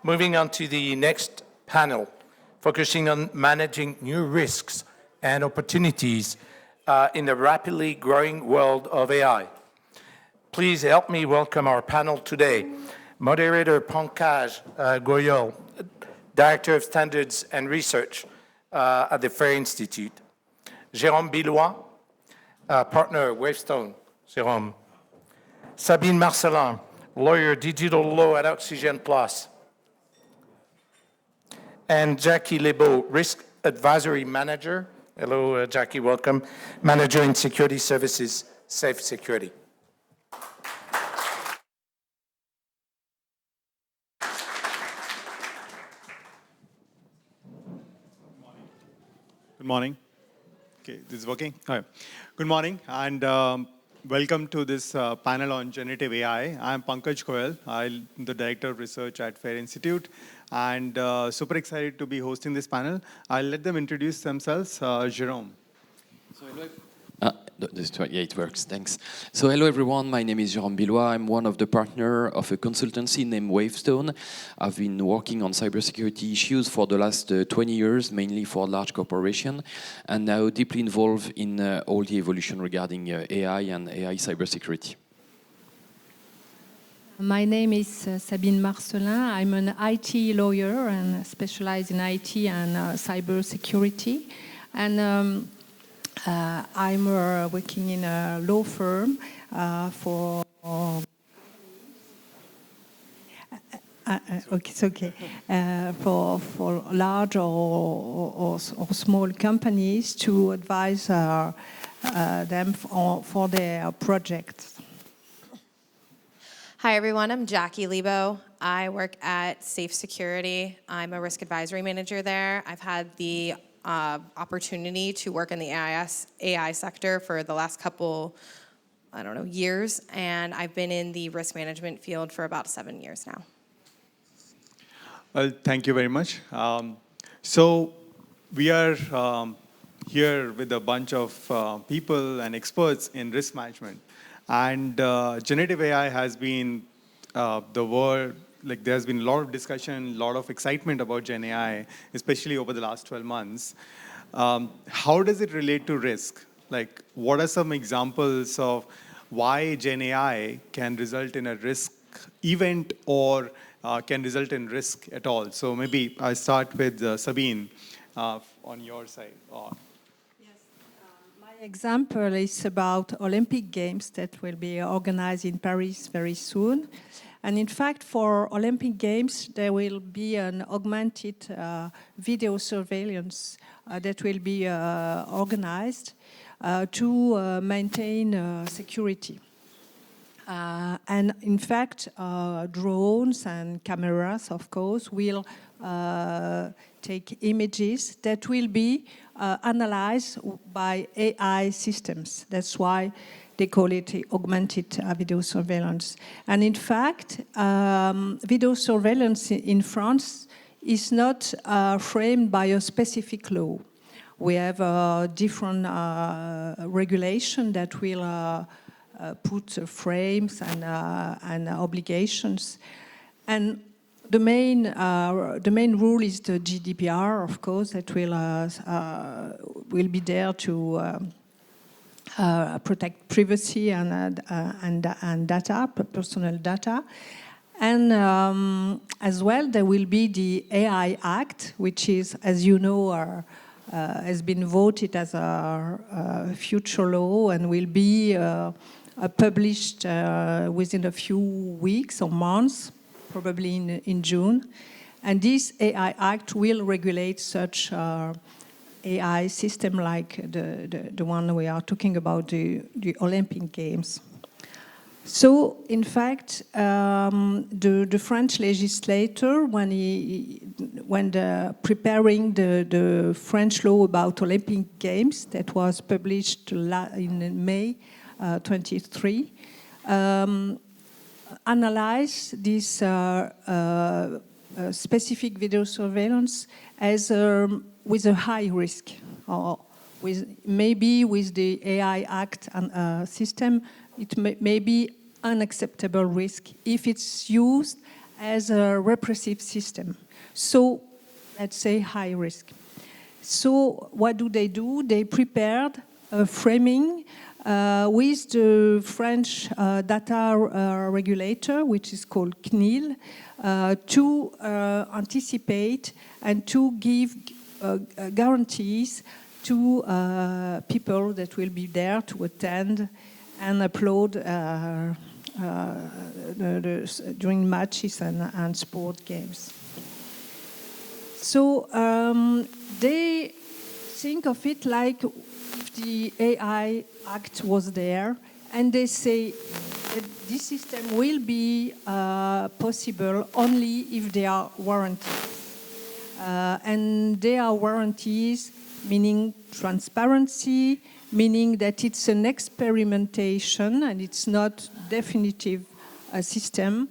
Moving on to the next panel, focusing on managing new risks and opportunities in the rapidly growing world of AI. Please help me welcome our panel today. Moderator Pankaj Goyal, Director of Standards and Research at the FAIR Institute. Jérôme Billois, Partner Wavestone. Jérôme. Sabine Marcellin, Lawyer Digital Law at Oxygen Plus. And Jackie Lebo, Risk Advisory Manager. Hello, Jackie, welcome. Manager in Security Services, Safe Security. Good morning. Okay, this is working? All right. Good morning, and welcome to this panel on generative AI. I'm Pankaj Goyal. I'm the Director of Research at FAIR Institute, and super excited to be hosting this panel. I'll let them introduce themselves. Jérôme. So hello. Yeah, it works. Thanks. So hello, everyone. My name is Jérôme Billois. I'm one of the partners of a consultancy named Wavestone. I've been working on cybersecurity issues for the last 20 years, mainly for large corporations, and now deeply involved in all the evolution regarding AI and AI cybersecurity. My name is Sabine Marcellin. I'm an IT lawyer and specialize in IT and cybersecurity. And I'm working in a law firm for... okay, it's okay. For large or small companies to advise them for their projects. Hi, everyone. I'm Jackie Lebo. I work at Safe Security. I'm a risk advisory manager there. I've had the opportunity to work in the AI sector for the last couple, years, and I've been in the risk management field for about 7 years now. Well, thank you very much. So we are here with a bunch of people and experts in risk management, and generative AI has been the word. Like, there's been a lot of discussion, a lot of excitement about GenAI, especially over the last 12 months. How does it relate to risk? Like, what are some examples of why GenAI can result in a risk event or can result in risk at all? So maybe I start with Sabine on your side. Yes, my example is about Olympic Games that will be organized in Paris very soon. And in fact, for Olympic Games, there will be an augmented video surveillance that will be organized to maintain security. And in fact, drones and cameras, of course, will take images that will be analyzed by AI systems. That's why they call it augmented video surveillance. And in fact, video surveillance in France is not framed by a specific law. We have a different regulation that will put frames and obligations. And the main rule is the GDPR, of course, that will be there to protect privacy and data, personal data. And as well, there will be the AI Act, which is, as you know, has been voted as a future law and will be published within a few weeks or months, probably in June. And this AI Act will regulate such AI system like the one we are talking about, the Olympic Games. So, in fact, the French legislator, when preparing the French law about Olympic Games that was published in May 23, analyzed this specific video surveillance as with a high risk, or maybe with the AI Act system, it may be unacceptable risk if it's used as a repressive system. So, let's say high risk. So what do? They prepared a framing with the French data regulator, which is called CNIL, to anticipate and to give guarantees to people that will be there to attend and upload during matches and sport games. So they think of it like if the AI Act was there, and they say that this system will be possible only if there are warranties. And there are warranties meaning transparency, meaning that it's an experimentation and it's not definitive system,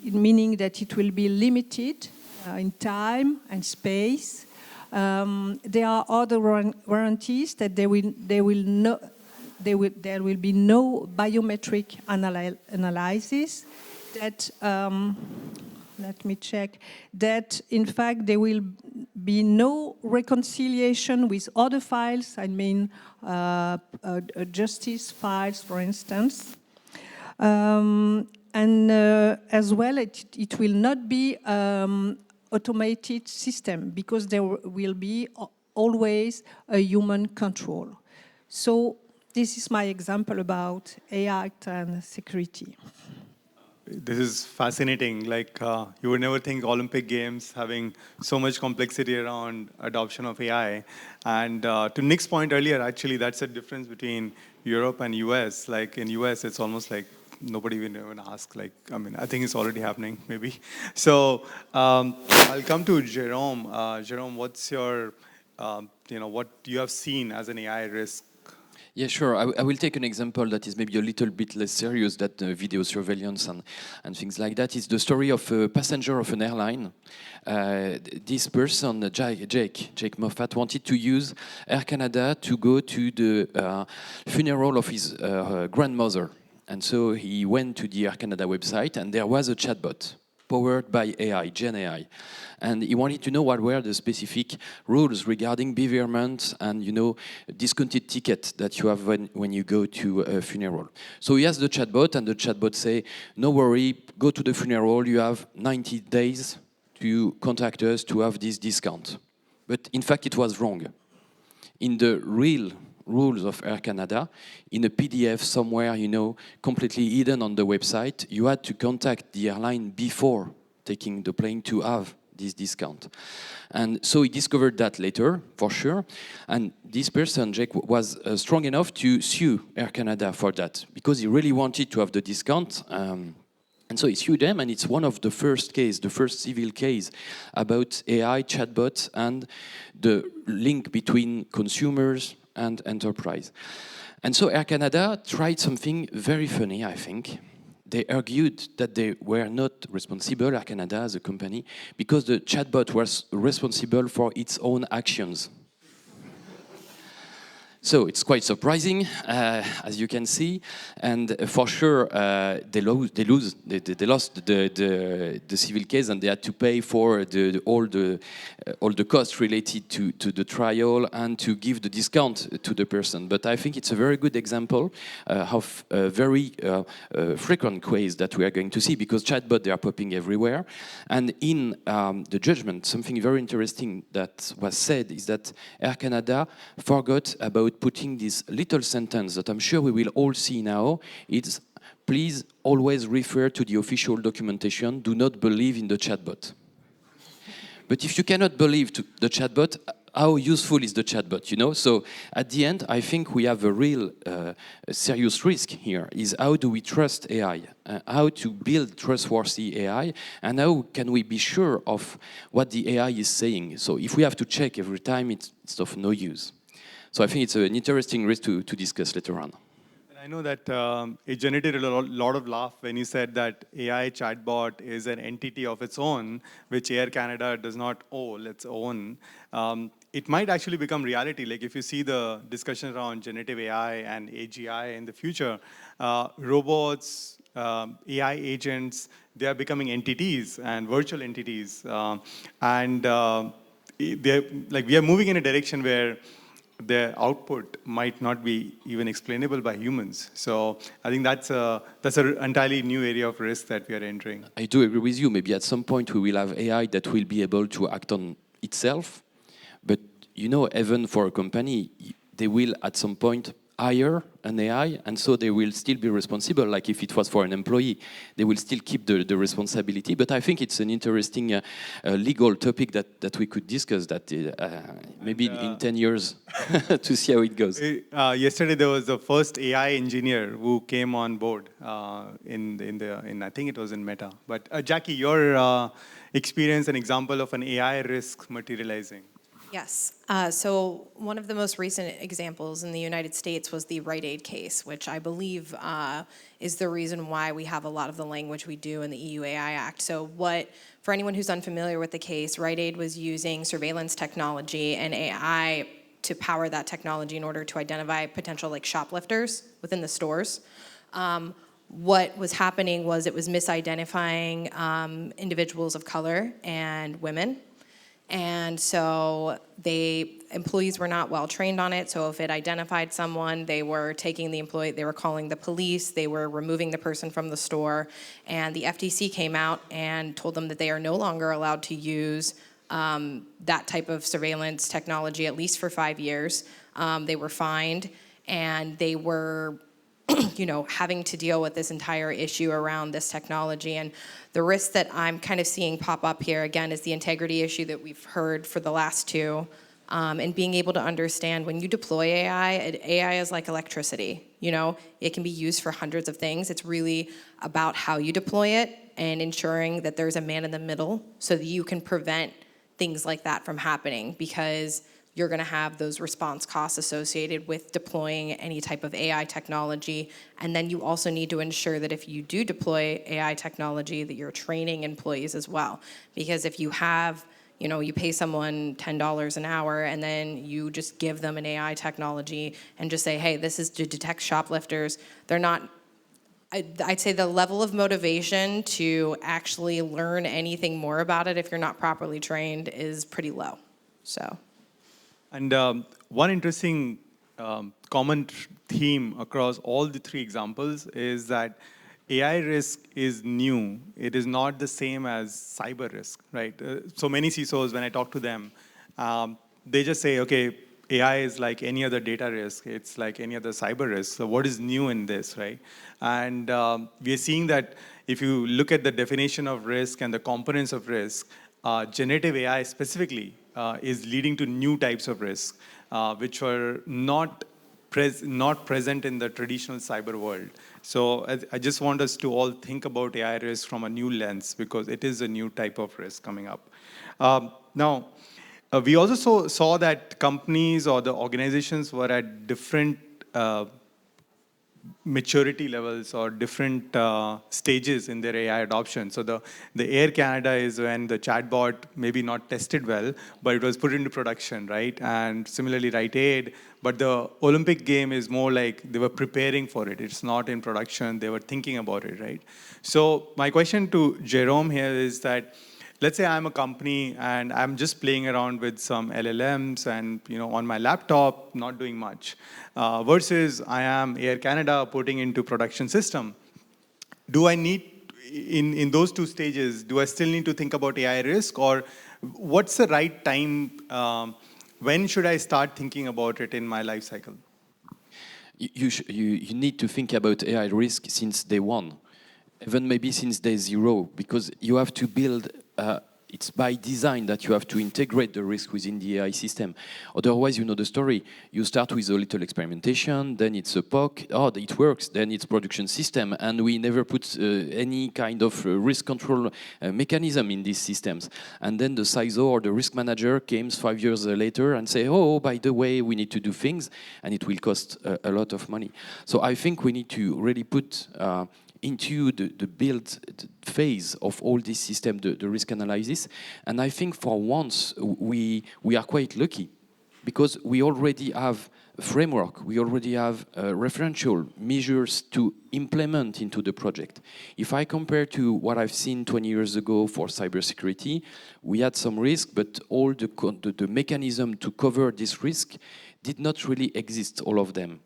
meaning that it will be limited in time and space. There are other warranties that there will be no biometric analysis. That let me check. That in fact there will be no reconciliation with other files. I mean, justice files, for instance. And as well, it will not be automated system because there will be always a human control. So this is my example about AI and security. This is fascinating. Like you would never think Olympic Games having so much complexity around adoption of AI. And to Nick's point earlier, actually, that's a difference between Europe and US. Like in US, it's almost like nobody even asks. Like, I mean, I think it's already happening, maybe. So I'll come to Jérôme. Jérôme, what's your, what you have seen as an AI risk? Yeah, sure. I will take an example that is maybe a little bit less serious than video surveillance and things like that. It's the story of a passenger of an airline. This person, Jake Moffat, wanted to use Air Canada to go to the funeral of his grandmother. And so he went to the Air Canada website, and there was a chatbot powered by AI, GenAI. And he wanted to know what were the specific rules regarding bereavement and, discounted ticket that you have when you go to a funeral. So he asked the chatbot, and the chatbot say, no worry, go to the funeral, you have 90 days to contact us to have this discount. But in fact, it was wrong. In the real rules of Air Canada, in a PDF somewhere, completely hidden on the website, you had to contact the airline before taking the plane to have this discount. And so he discovered that later, for sure. And this person, Jake, was strong enough to sue Air Canada for that, because he really wanted to have the discount. And so he sued them, and it's one of the first civil case about AI chatbots and the link between consumers and enterprise. And so Air Canada tried something very funny, I think. They argued that they were not responsible, Air Canada as a company, because the chatbot was responsible for its own actions. So it's quite surprising, as you can see, and for sure they lost the civil case, and they had to pay for all the costs related to the trial and to give the discount to the person. But I think it's a very good example of a very frequent case that we are going to see, because chatbots, they are popping everywhere. And in the judgment, something very interesting that was said is that Air Canada forgot about putting this little sentence that I'm sure we will all see now. It's, please always refer to the official documentation. Do not believe in the chatbot. But if you cannot believe the chatbot, how useful is the chatbot, So at the end, I think we have a real serious risk here, is how do we trust AI? How to build trustworthy AI? And how can we be sure of what the AI is saying? So if we have to check every time, it's of no use. So I think it's an interesting risk to discuss later on. And I know that it generated a lot of laugh when you said that AI chatbot is an entity of its own, which Air Canada does not own its own. It might actually become reality. Like if you see the discussion around generative AI and AGI in the future, robots AI agents, they are becoming entities and virtual entities. We are moving in a direction where their output might not be even explainable by humans. So I think that's an entirely new area of risk that we are entering. I do agree with you. Maybe at some point we will have AI that will be able to act on itself. But even for a company, they will at some point hire an AI, and so they will still be responsible. Like if it was for an employee, they will still keep the responsibility. But I think it's an interesting legal topic that we could discuss. That maybe in 10 years to see how it goes. Yesterday there was the first AI engineer who came on board in I think it was in Meta. But Jackie, your experience, an example of an AI risk materializing. Yes. So one of the most recent examples in the United States was the Rite Aid case, which I believe is the reason why we have a lot of the language we do in the EU AI Act. So for anyone who's unfamiliar with the case, Rite Aid was using surveillance technology and AI to power that technology in order to identify potential shoplifters within the stores. What was happening was it was misidentifying individuals of color and women. And so employees were not well trained on it. So if it identified someone, they were taking the employee, they were calling the police, they were removing the person from the store. And the FTC came out and told them that they are no longer allowed to use that type of surveillance technology, at least for 5 years. They were fined, and they were having to deal with this entire issue around this technology. And the risk that I'm kind of seeing pop up here, again, is the integrity issue that we've heard for the last two, and being able to understand when you deploy AI is like electricity. It can be used for hundreds of things. It's really about how you deploy it and ensuring that there's a man in the middle so that you can prevent things like that from happening, because you're going to have those response costs associated with deploying any type of AI technology. And then you also need to ensure that if you do deploy AI technology, that you're training employees as well. Because if you have, you pay someone $10 an hour and then you just give them an AI technology and just say, hey, this is to detect shoplifters, they're not, I'd say the level of motivation to actually learn anything more about it if you're not properly trained is pretty low. So. And one interesting common theme across all the three examples is that AI risk is new. It is not the same as cyber risk, right? So many CISOs, when I talk to them, they just say, okay, AI is like any other data risk. It's like any other cyber risk. So what is new in this, right? And we are seeing that if you look at the definition of risk and the components of risk, generative AI specifically is leading to new types of risk, which were not present in the traditional cyber world. So I just want us to all think about AI risk from a new lens, because it is a new type of risk coming up. Now, we also saw that companies or the organizations were at different maturity levels or different stages in their AI adoption. So the Air Canada is when the chatbot maybe not tested well, but it was put into production, right? And similarly, Rite Aid. But the Olympic game is more like they were preparing for it. It's not in production. They were thinking about it, right? So my question to Jérôme here is that, let's say I'm a company and I'm just playing around with some LLMs and on my laptop, not doing much, versus I am Air Canada putting into production system. Do I need, in those two stages, do I still need to think about AI risk, or what's the right time? When should I start thinking about it in my life cycle? You need to think about AI risk since day one, even maybe since day zero, because you have to build. It's by design that you have to integrate the risk within the AI system. Otherwise, you know the story. You start with a little experimentation, then it's a POC, it works, then it's production system, and we never put any kind of risk control mechanism in these systems. And then the CISO or the risk manager comes 5 years later and say, oh, by the way, we need to do things, and it will cost a lot of money. So I think we need to really put into the build phase of all this system, the risk analysis. And I think for once, we are quite lucky, because we already have framework. We already have referential measures to implement into the project. If I compare to what I've seen 20 years ago for cybersecurity, we had some risk, but all the mechanism to cover this risk did not really exist, all of them.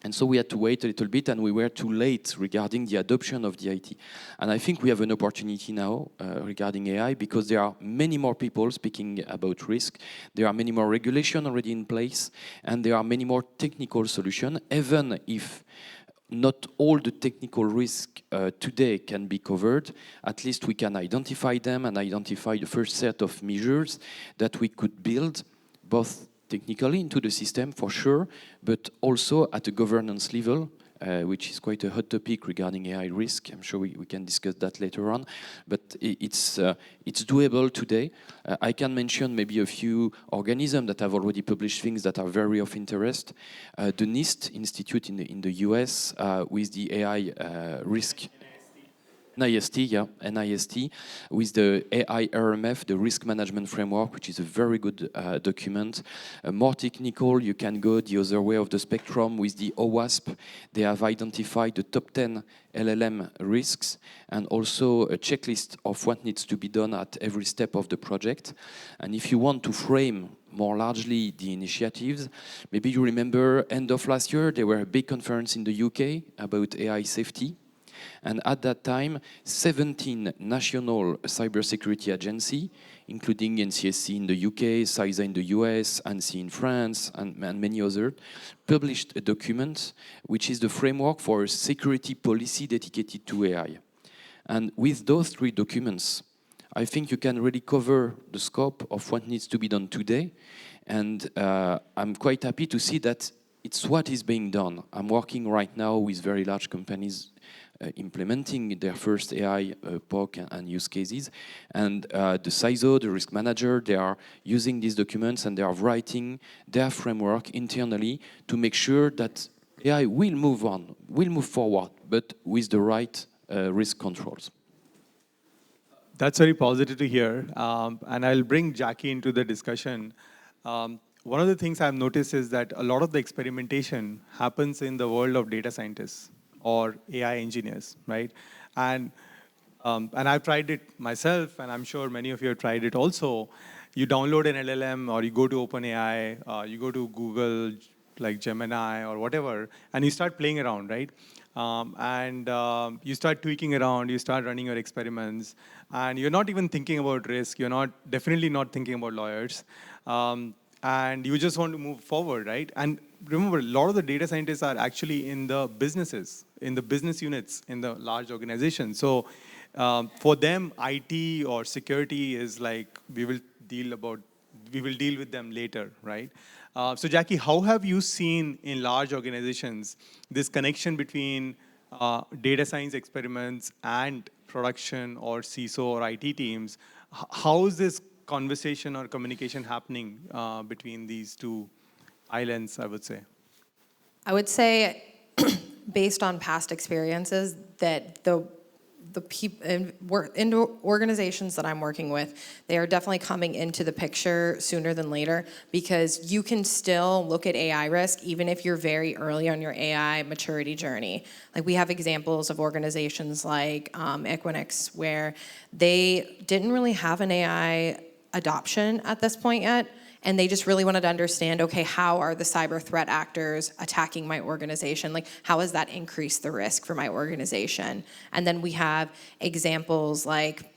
And so we had to wait a little bit, and we were too late regarding the adoption of the IT. And I think we have an opportunity now regarding AI, because there are many more people speaking about risk. There are many more regulations already in place, and there are many more technical solutions, even if not all the technical risk today can be covered. At least we can identify them and identify the first set of measures that we could build, both technically into the system, for sure, but also at a governance level, which is quite a hot topic regarding AI risk. I'm sure we can discuss that later on, but it's doable today. I can mention maybe a few organisms that have already published things that are very of interest. The NIST Institute in the US with the AI risk. NIST, with the AI RMF, the Risk Management Framework, which is a very good document. More technical, you can go the other way of the spectrum with the OWASP. They have identified the top 10 LLM risks and also a checklist of what needs to be done at every step of the project. And if you want to frame more largely the initiatives, maybe you remember end of last year, there were a big conference in the UK about AI safety. And at that time, 17 national cybersecurity agencies, including NCSC in the UK, CISA in the US, ANSI in France, and many others, published a document which is the framework for a security policy dedicated to AI. And with those three documents, I think you can really cover the scope of what needs to be done today. And I'm quite happy to see that it's what is being done. I'm working right now with very large companies implementing their first AI POC and use cases. And the CISO, the risk manager, they are using these documents and they are writing their framework internally to make sure that AI will move forward, but with the right risk controls. That's very positive to hear. And I'll bring Jackie into the discussion. One of the things I've noticed is that a lot of the experimentation happens in the world of data scientists or AI engineers, right? And I've tried it myself, and I'm sure many of you have tried it also. You download an LLM, or you go to OpenAI, you go to Google, like Gemini or whatever, and you start playing around, right? You start tweaking around, you start running your experiments, and you're not even thinking about risk. You're definitely not thinking about lawyers. And you just want to move forward, right? And remember, a lot of the data scientists are actually in the businesses, in the business units, in the large organizations. So for them, IT or security is like, we will deal with them later, right? So Jackie, how have you seen in large organizations this connection between data science experiments and production or CISO or IT teams? How is this conversation or communication happening between these two islands, I would say? I would say, based on past experiences, that the people in organizations that I'm working with, they are definitely coming into the picture sooner than later, because you can still look at AI risk even if you're very early on your AI maturity journey. Like, we have examples of organizations like Equinix, where they didn't really have an AI adoption at this point yet, and they just really wanted to understand, okay, how are the cyber threat actors attacking my organization? Like, how has that increased the risk for my organization? And then we have examples like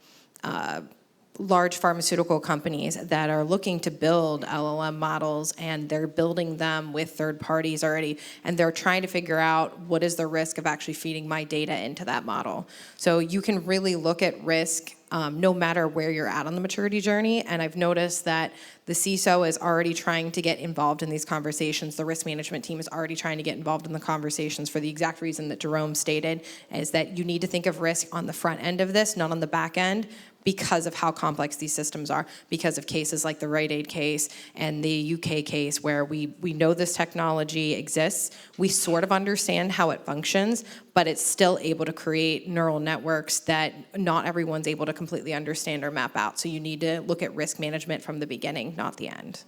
large pharmaceutical companies that are looking to build LLM models, and they're building them with third parties already, and they're trying to figure out what is the risk of actually feeding my data into that model. So you can really look at risk no matter where you're at on the maturity journey. And I've noticed that the CISO is already trying to get involved in these conversations. The risk management team is already trying to get involved in the conversations for the exact reason that Jérôme stated, is that you need to think of risk on the front end of this, not on the back end, because of how complex these systems are, because of cases like the Rite Aid case and the UK case, where we know this technology exists, we sort of understand how it functions, but it's still able to create neural networks that not everyone's able to completely understand or map out. So you need to look at risk management from the beginning, not the end.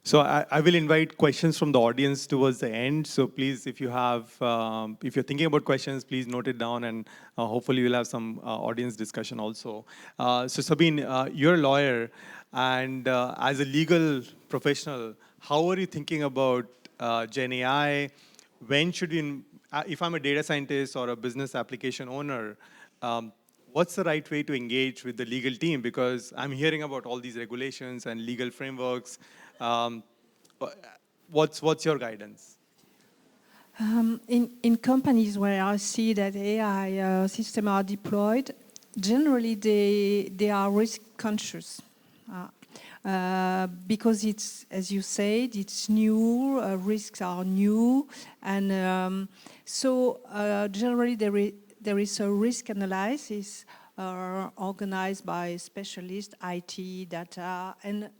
So I will invite questions from the audience towards the end. So please, if you have, if you're thinking about questions, please note it down, and hopefully we'll have some audience discussion also. So Sabine, you're a lawyer, and as a legal professional, how are you thinking about Gen AI? When should you, if I'm a data scientist or a business application owner, what's the right way to engage with the legal team? Because I'm hearing about all these regulations and legal frameworks. Um, what's your guidance? In companies where I see that AI systems are deployed, generally they are risk conscious. Because it's, as you said, it's new, risks are new, and so generally there is a risk analysis organized by specialists, IT, data, and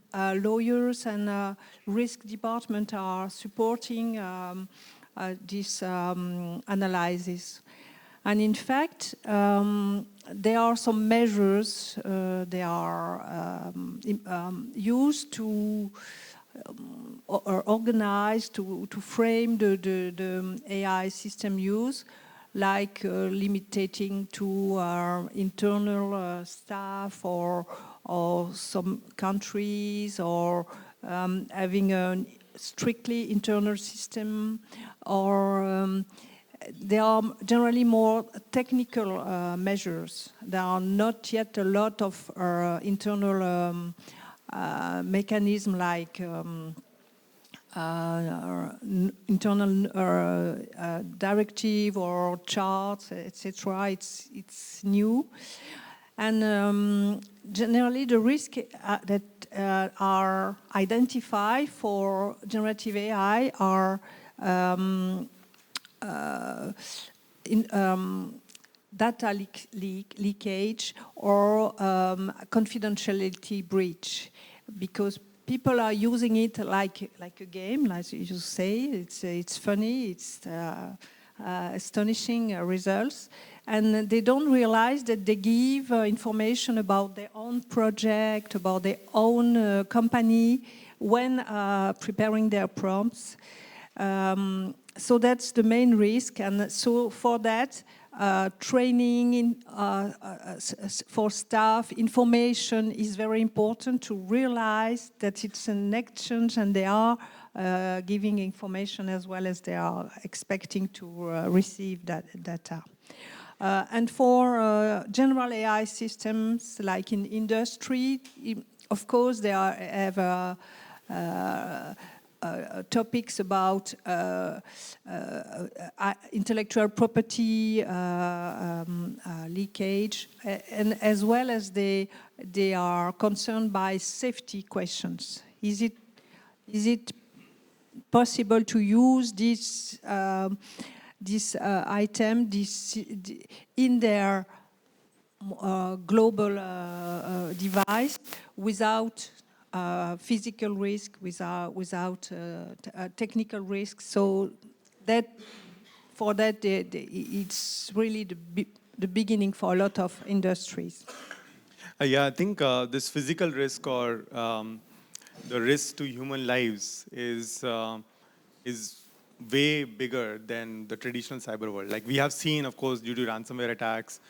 lawyers and risk department are supporting this analysis. And in fact, there are some measures they are used to or organized to frame the AI system use, like limiting to our internal staff or some countries, or having a strictly internal system, or they are generally more technical measures. There are not yet a lot of internal mechanism like internal directive or charts, etc. It's new, and generally the risks that are identified for generative AI are data leakage or confidentiality breach, because people are using it like a game, like you say. It's funny, it's astonishing results, and they don't realize that they give information about their own project, about their own company when preparing their prompts. So that's the main risk, and so for that, training for staff, information is very important to realize that it's an exchange, and they are giving information as well as they are expecting to receive that data. And for general AI systems, like in industry, of course, they have topics about intellectual property leakage, and as well as they are concerned by safety questions. Is it possible to use this item in their global device without physical risk, without technical risk? So that for that it's really the beginning for a lot of industries. Yeah, I think this physical risk or the risk to human lives is way bigger than the traditional cyber world. Like we have seen, of course, due to ransomware attacks,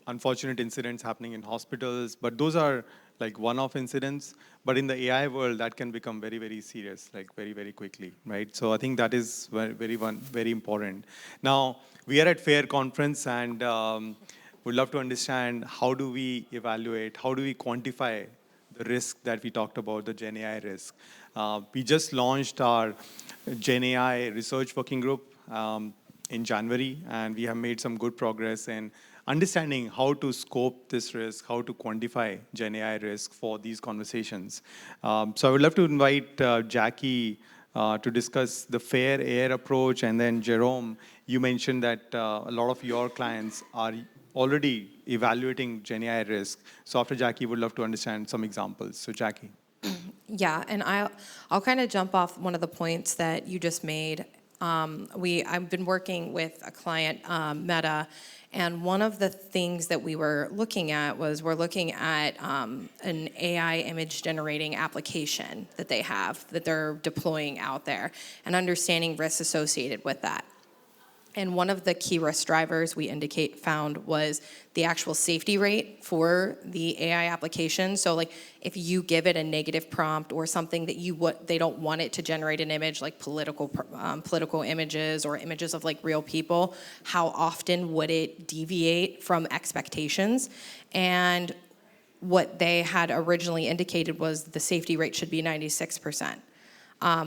unfortunate incidents happening in hospitals, but those are like one-off incidents. But in the AI world, that can become very, very serious, like very, very quickly, right? So I think that is very important. Now, we are at FAIR conference, and would love to understand how do we evaluate, how do we quantify the risk that we talked about, the GenAI risk. We just launched our GenAI research working group in January, and we have made some good progress in understanding how to scope this risk, how to quantify GenAI risk for these conversations. So I would love to invite Jackie to discuss the FAIR AIR approach, and then Jérôme, you mentioned that a lot of your clients are already evaluating GenAI risk. So after Jackie, would love to understand some examples. So Jackie. Yeah, and I'll kind of jump off one of the points that you just made. I've been working with a client, Meta, and one of the things that we were looking at was we're looking at an AI image generating application that they have, that they're deploying out there, and understanding risks associated with that. And one of the key risk drivers we found was the actual safety rate for the AI application. So like if you give it a negative prompt or something that they don't want it to generate an image like political images or images of like real people, how often would it deviate from expectations? And what they had originally indicated was the safety rate should be 96%.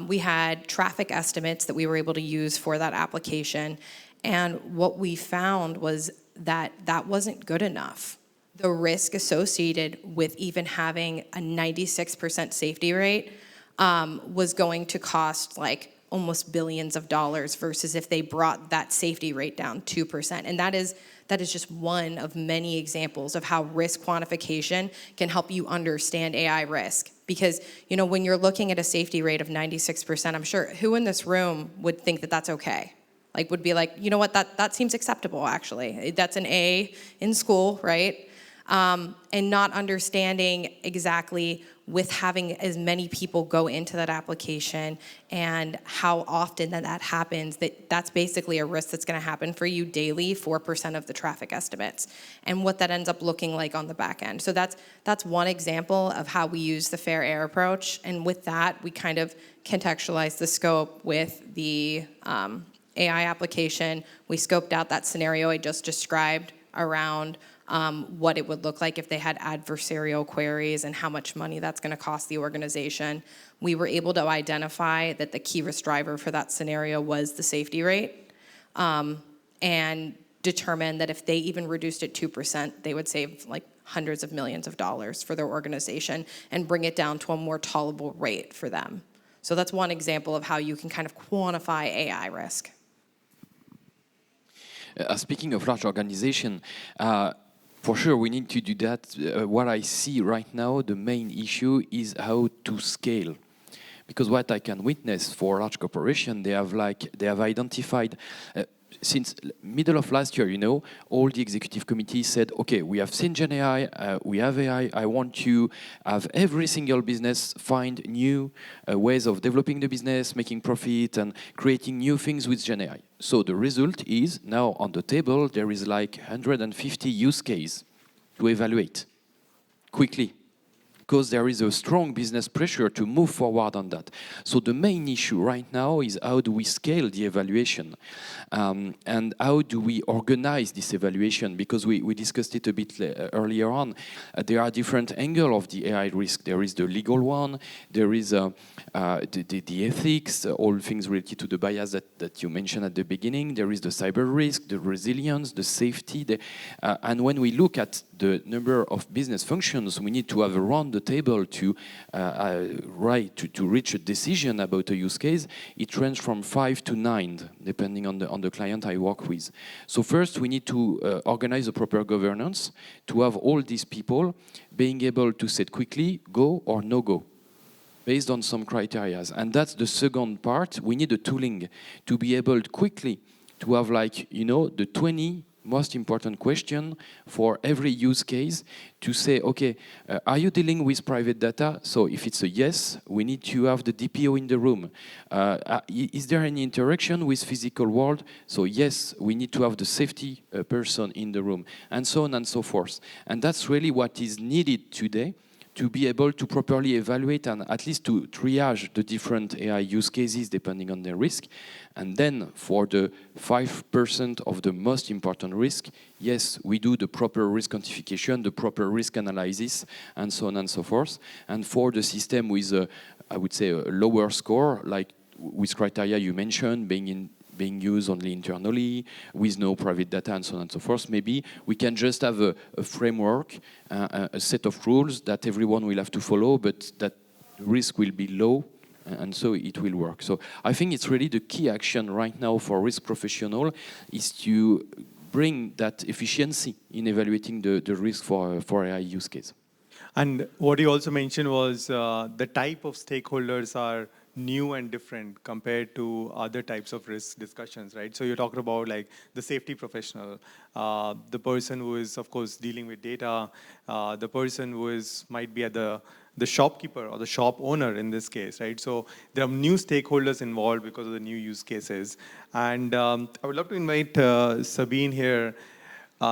We had traffic estimates that we were able to use for that application, and what we found was that that wasn't good enough. The risk associated with even having a 96% safety rate was going to cost like almost billions of dollars versus if they brought that safety rate down 2%. And that is just one of many examples of how risk quantification can help you understand AI risk. Because, you know, when you're looking at a safety rate of 96%, I'm sure who in this room would think that that's okay? Like, would be like, you know what, that seems acceptable, actually. That's an A in school, right? And not understanding exactly with having as many people go into that application and how often that happens, that's basically a risk that's going to happen for you daily, 4% of the traffic estimates, and what that ends up looking like on the back end. So that's one example of how we use the fair air approach, and with that, we kind of contextualize the scope with the AI application. We scoped out that scenario I just described around what it would look like if they had adversarial queries and how much money that's going to cost the organization. We were able to identify that the key risk driver for that scenario was the safety rate, and determine that if they even reduced it 2%, they would save like hundreds of millions of dollars for their organization and bring it down to a more tolerable rate for them. So that's one example of how you can kind of quantify AI risk. Speaking of large organization, for sure we need to do that. What I see right now, the main issue is how to scale. Because what I can witness for large corporation, they have identified, since middle of last year, you know, all the executive committee said, okay, we have seen GenAI, we have AI, I want to have every single business find new ways of developing the business, making profit, and creating new things with GenAI. So the result is, now on the table, there is like 150 use cases to evaluate quickly, because there is a strong business pressure to move forward on that. So the main issue right now is how do we scale the evaluation, and how do we organize this evaluation? Because we discussed it a bit earlier on. There are different angles of the AI risk. There is the legal one, there is the ethics, all things related to the bias that you mentioned at the beginning. There is the cyber risk, the resilience, the safety. And when we look at the number of business functions we need to have around the table to reach a decision about a use case, it ranges from 5 to 9, depending on the client I work with. So first, we need to organize a proper governance to have all these people being able to say quickly go or no go, based on some criteria. And that's the second part. We need a tooling to be able quickly to have, like, you know, the 20 most important question for every use case to say, okay, are you dealing with private data? So if it's a yes, we need to have the DPO in the room. Is there any interaction with physical world? So yes, we need to have the safety person in the room, and so on and so forth. And that's really what is needed today to be able to properly evaluate and at least to triage the different AI use cases depending on their risk. And then for the 5% of the most important risk, yes, we do the proper risk quantification, the proper risk analysis, and so on and so forth. And for the system with, I would say, a lower score, like with criteria you mentioned, being used only internally, with no private data, and so on and so forth. Maybe we can just have a framework, a set of rules that everyone will have to follow, but that risk will be low, and so it will work. So I think it's really the key action right now for risk professional is to bring that efficiency in evaluating the risk for AI use case. And what you also mentioned was the type of stakeholders are new and different compared to other types of risk discussions, right? So you're talking about like the safety professional, the person who is, of course, dealing with data, the person who might be at the shopkeeper or the shop owner in this case, right? So there are new stakeholders involved because of the new use cases. And I would love to invite Sabine here.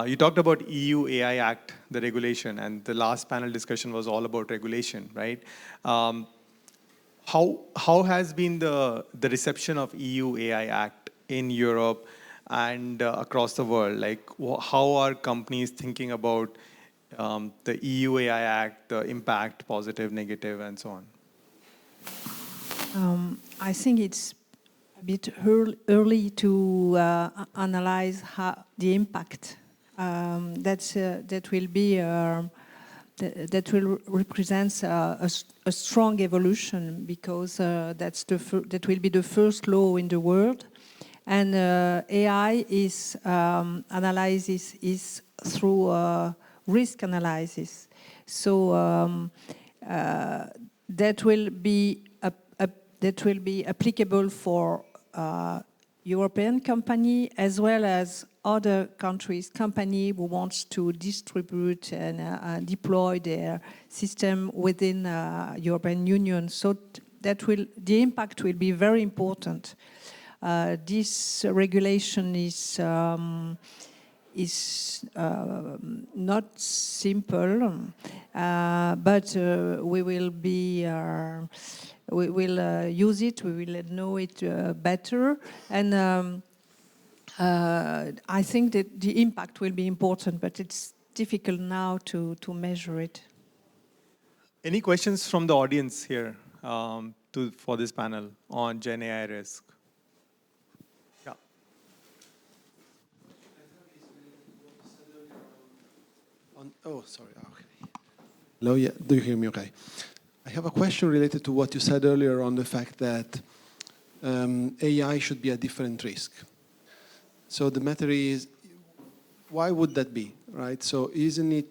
You talked about EU AI Act, the regulation, and the last panel discussion was all about regulation, right? How has been the reception of EU AI Act in Europe and across the world? Like, how are companies thinking about the EU AI Act, the impact, positive, negative, and so on? I think it's a bit early to analyze the impact that will be. That will represent a strong evolution, because that will be the first law in the world, and AI is analysis is through risk analysis. So that will be applicable for European company as well as other countries' company who wants to distribute and deploy their system within European Union. So the impact will be very important. This regulation is not simple, but we will use it. We will know it better, and I think that the impact will be important, but it's difficult now to measure it. Any questions from the audience here for this panel on GenAI risk? Yeah. Oh, sorry. Okay. Hello, yeah. Do you hear me okay? I have a question related to what you said earlier on the fact that AI should be a different risk. So the matter is, why would that be, right? So isn't it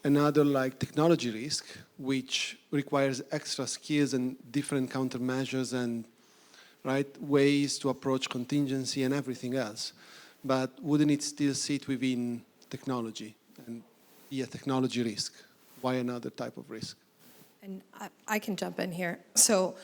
another like technology risk, which requires extra skills and different countermeasures and ways to approach contingency and everything else? But wouldn't it still sit within technology and be a technology risk? Why another type of risk? And I can jump in here. So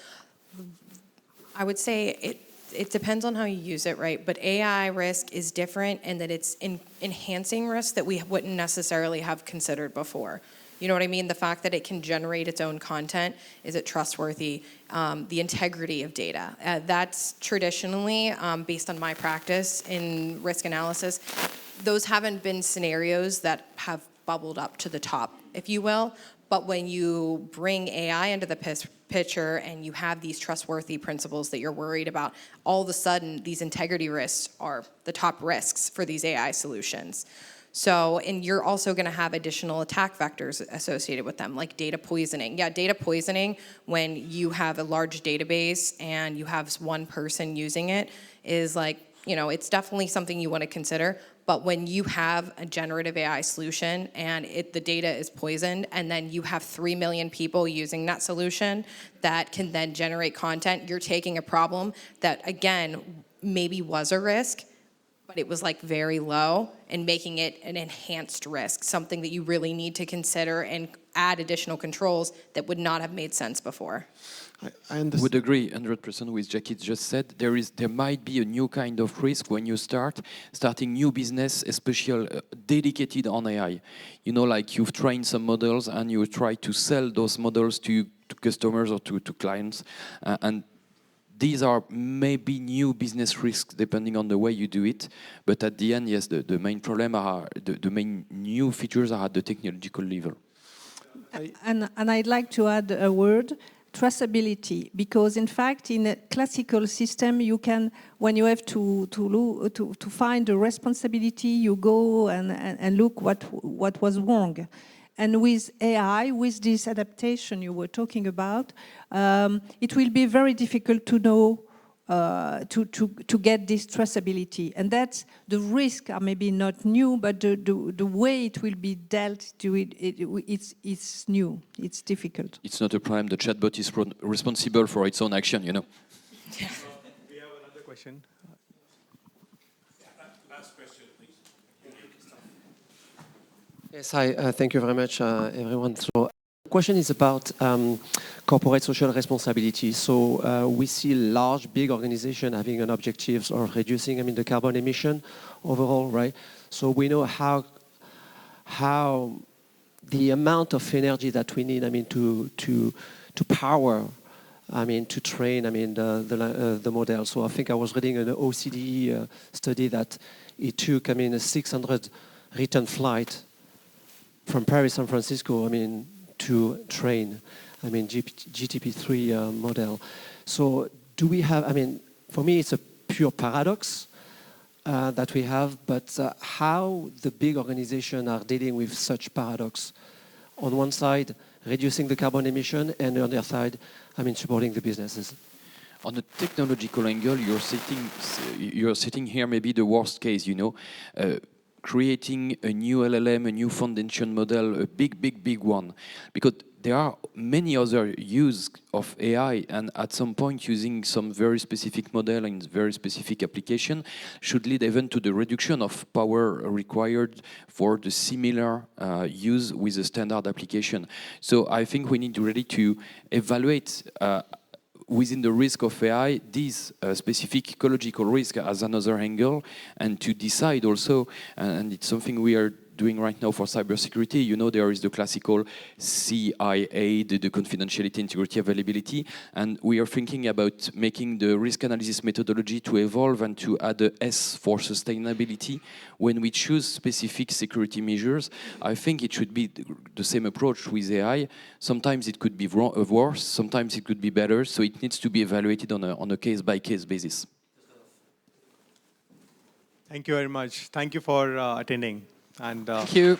I would say it depends on how you use it, right? But AI risk is different in that it's enhancing risk that we wouldn't necessarily have considered before. You know what I mean? The fact that it can generate its own content, is it trustworthy? The integrity of data. That's traditionally, based on my practice in risk analysis, those haven't been scenarios that have bubbled up to the top, if you will. But when you bring AI into the picture and you have these trustworthy principles that you're worried about, all of a sudden these integrity risks are the top risks for these AI solutions. So, and you're also going to have additional attack vectors associated with them, like data poisoning. Yeah, data poisoning, when you have a large database and you have one person using it, is like, you know, it's definitely something you want to consider. But when you have a generative AI solution and the data is poisoned, and then you have 3 million people using that solution that can then generate content, you're taking a problem that, again, maybe was a risk, but it was like very low, and making it an enhanced risk, something that you really need to consider and add additional controls that would not have made sense before. I would agree 100% with Jackie just said. There might be a new kind of risk when you starting new business, especially dedicated on AI. You know, like you've trained some models and you try to sell those models to customers or to clients, and these are maybe new business risks depending on the way you do it. But at the end, yes, the main problem are the main new features are at the technological level. And I'd like to add a word. Traceability, because in fact in a classical system you can, when you have to find the responsibility, you go and look what was wrong. And with AI, with this adaptation you were talking about, it will be very difficult to know to get this traceability. And that's the risks are maybe not new, but the way it will be dealt to it's new. It's difficult. It's not a problem. The chatbot is responsible for its own action, you know. We have another question. Last question, please. Yes, hi. Thank you very much, everyone. So, the question is about corporate social responsibility. So, we see large, big organizations having an objectives of reducing, the carbon emission overall, right? So we know how the amount of energy that we need, to power, to train, the model. So I think I was reading an OECD study that it took, a 600 return flight from Paris, San Francisco, to train, GTP3 model. So do we have, for me, it's a pure paradox that we have, but how the big organizations are dealing with such paradox? On one side, reducing the carbon emission, and on the other side, supporting the businesses. On a technological angle, you're sitting here maybe the worst case, creating a new LLM, a new foundation model, a big one, because there are many other use of AI, and at some point using some very specific model in very specific application should lead even to the reduction of power required for the similar use with a standard application. So I think we need really to evaluate within the risk of AI, these specific ecological risk as another angle, and to decide also, and it's something we are doing right now for cybersecurity. There is the classical CIA, the confidentiality, integrity, availability, and we are thinking about making the risk analysis methodology to evolve and to add a S for sustainability when we choose specific security measures. I think it should be the same approach with AI. Sometimes it could be worse, sometimes it could be better, so it needs to be evaluated on a case-by-case basis. Thank you very much. Thank you for attending. And Thank you.